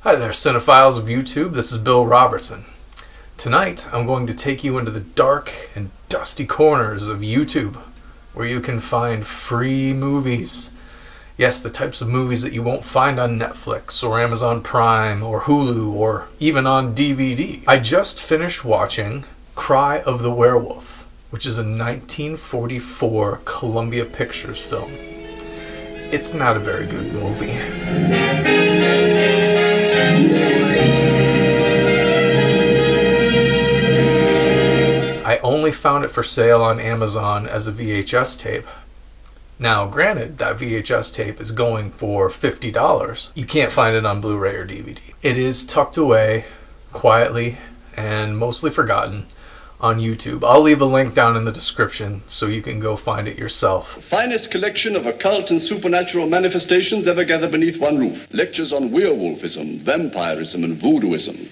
Hi there, cinephiles of YouTube. This is Bill Robertson. Tonight, I'm going to take you into the dark and dusty corners of YouTube, where you can find free movies. Yes, the types of movies that you won't find on Netflix or Amazon Prime or Hulu or even on DVD. I just finished watching Cry of the Werewolf, which is a 1944 Columbia Pictures film. It's not a very good movie. I only found it for sale on Amazon as a VHS tape. Now, granted, that VHS tape is going for $50. You can't find it on Blu-ray or DVD. It is tucked away quietly and mostly forgotten on YouTube. I'll leave a link down in the description so you can go find it yourself. The finest collection of occult and supernatural manifestations ever gathered beneath one roof. Lectures on werewolfism, vampirism, and voodooism.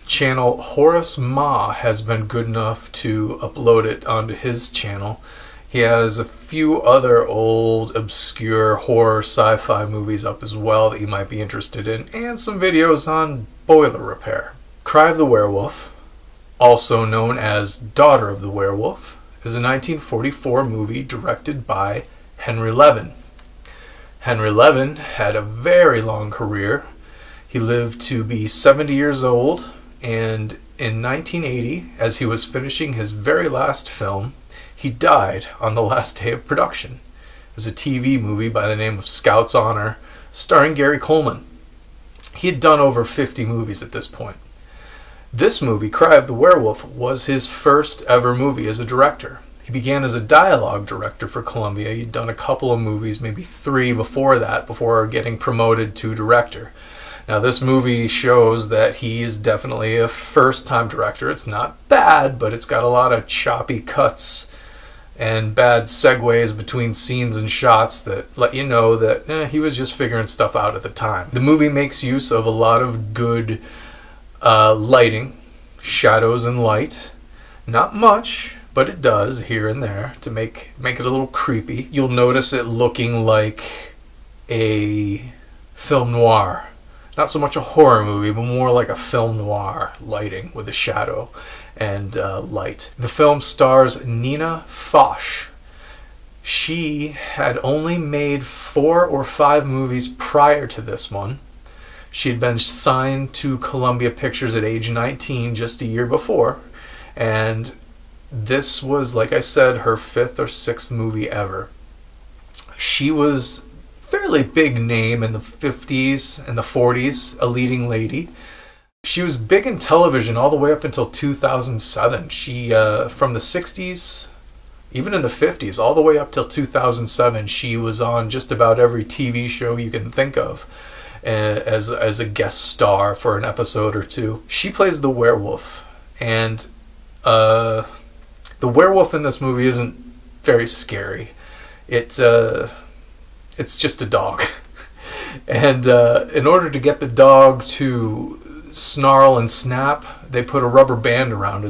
Channel Horace Ma has been good enough to upload it onto his channel. He has a few other old, obscure horror sci-fi movies up as well that you might be interested in, and some videos on boiler repair. Cry of the Werewolf, also known as Daughter of the Werewolf, is a 1944 movie directed by Henry Levin. Henry Levin had a very long career. He lived to be 70 years old, and in 1980, as he was finishing his very last film, he died on the last day of production. It was a TV movie by the name of Scout's Honor, starring Gary Coleman. He had done over 50 movies at this point. This movie, Cry of the Werewolf, was his first ever movie as a director. He began as a dialogue director for Columbia. He'd done a couple of movies, maybe 3 before that, before getting promoted to director. Now, this movie shows that he is definitely a first-time director. It's not bad, but it's got a lot of choppy cuts and bad segues between scenes and shots that let you know that he was just figuring stuff out at the time. The movie makes use of a lot of good lighting, shadows and light. Not much, but it does here and there to make it a little creepy. You'll notice it looking like a film noir. Not so much a horror movie, but more like a film noir lighting with a shadow and light. The film stars Nina Foch. She had only made 4 or 5 movies prior to this one. She had been signed to Columbia Pictures at age 19 just a year before, and this was, like I said, her 5th or 6th movie ever. She was fairly big name in the 50s and the 40s, a leading lady. She was big in television all the way up until 2007. She, from the 60s, even in the 50s, all the way up till 2007, she was on just about every TV show you can think of as a guest star for an episode or 2. She plays the werewolf, and the werewolf in this movie isn't very scary. It's just a dog. And in order to get the dog to snarl and snap, they put a rubber band around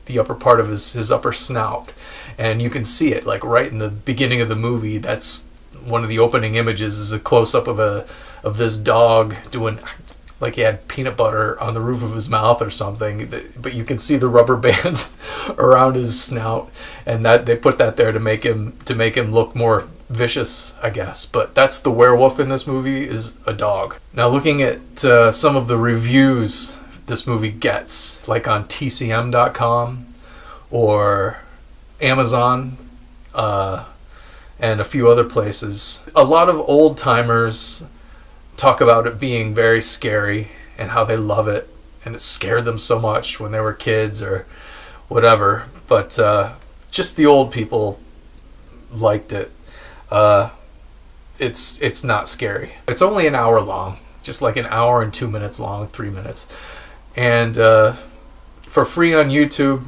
the upper part of his upper snout. And you can see it, like right in the beginning of the movie. That's one of the opening images, is a close-up of this dog doing, like he had peanut butter on the roof of his mouth or something, but you can see the rubber band around his snout, and that they put that there to make him look more vicious, I guess. But that's the werewolf in this movie, is a dog. Now, looking at some of the reviews this movie gets, like on TCM.com or Amazon and a few other places, a lot of old-timers talk about it being very scary and how they love it, and it scared them so much when they were kids or whatever. But just the old people liked it. It's not scary. It's only an hour long, just like an hour and 2 minutes long, 3 minutes. And for free on YouTube,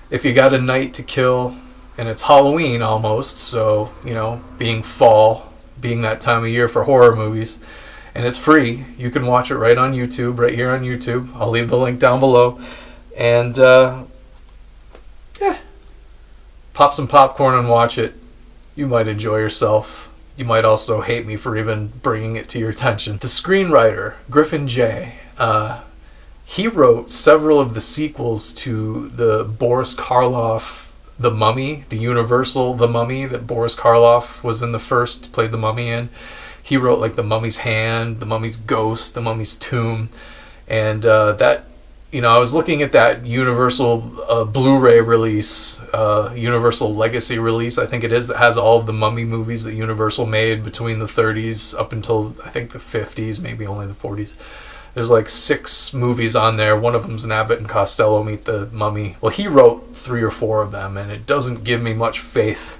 if you got a night to kill, and it's Halloween almost, so, being fall, being that time of year for horror movies, and it's free. You can watch it right on YouTube, right here on YouTube. I'll leave the link down below. And, pop some popcorn and watch it. You might enjoy yourself. You might also hate me for even bringing it to your attention. The screenwriter, Griffin J., he wrote several of the sequels to the Boris Karloff The Mummy, the Universal The Mummy that Boris Karloff was in the first, played the mummy in. He wrote like The Mummy's Hand, The Mummy's Ghost, The Mummy's Tomb, and that, you know, I was looking at that Universal Blu-ray release, Universal Legacy release, I think it is, that has all of the Mummy movies that Universal made between the 30s up until, I think, the 50s, maybe only the 40s. There's like 6 movies on there. One of them's an Abbott and Costello Meet the Mummy. Well, he wrote 3 or 4 of them, and it doesn't give me much faith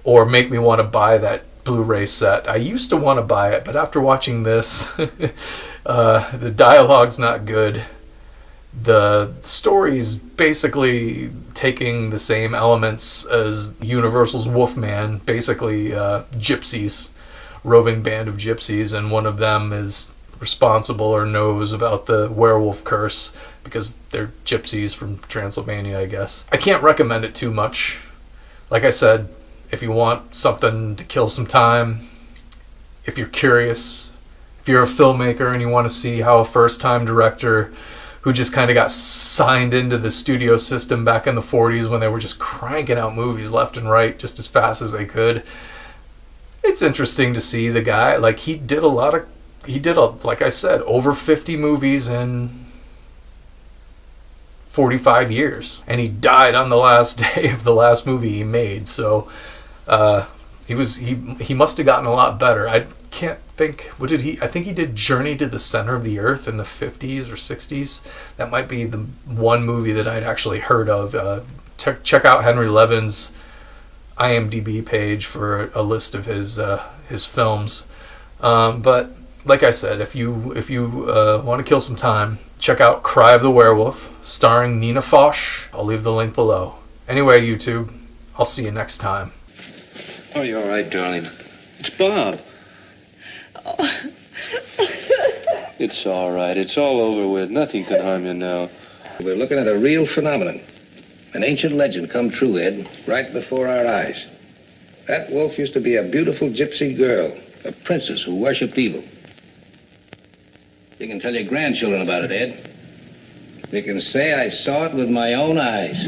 or make me want to buy that Blu-ray set. I used to want to buy it, but after watching this, the dialogue's not good. The story is basically taking the same elements as Universal's Wolfman, basically gypsies, roving band of gypsies, and one of them is responsible or knows about the werewolf curse because they're gypsies from Transylvania, I guess. I can't recommend it too much. Like I said, if you want something to kill some time, if you're curious, if you're a filmmaker and you want to see how a first-time director who just kind of got signed into the studio system back in the 40s when they were just cranking out movies left and right just as fast as they could. It's interesting to see the guy. Like, he did, like I said, over 50 movies in 45 years. And he died on the last day of the last movie he made. So he must have gotten a lot better. I can't think, what did he, I think he did Journey to the Center of the Earth in the 50s or 60s. That might be the one movie that I'd actually heard of. Check out Henry Levin's IMDb page for a list of his films. But like I said, if you want to kill some time, check out Cry of the Werewolf, starring Nina Foch. I'll leave the link below. Anyway, YouTube, I'll see you next time. Oh, you all right, darling? It's Bob. Oh. It's all right. It's all over with. Nothing can harm you now. We're looking at a real phenomenon. An ancient legend come true, Ed, right before our eyes. That wolf used to be a beautiful gypsy girl, a princess who worshipped evil. You can tell your grandchildren about it, Ed. They can say I saw it with my own eyes.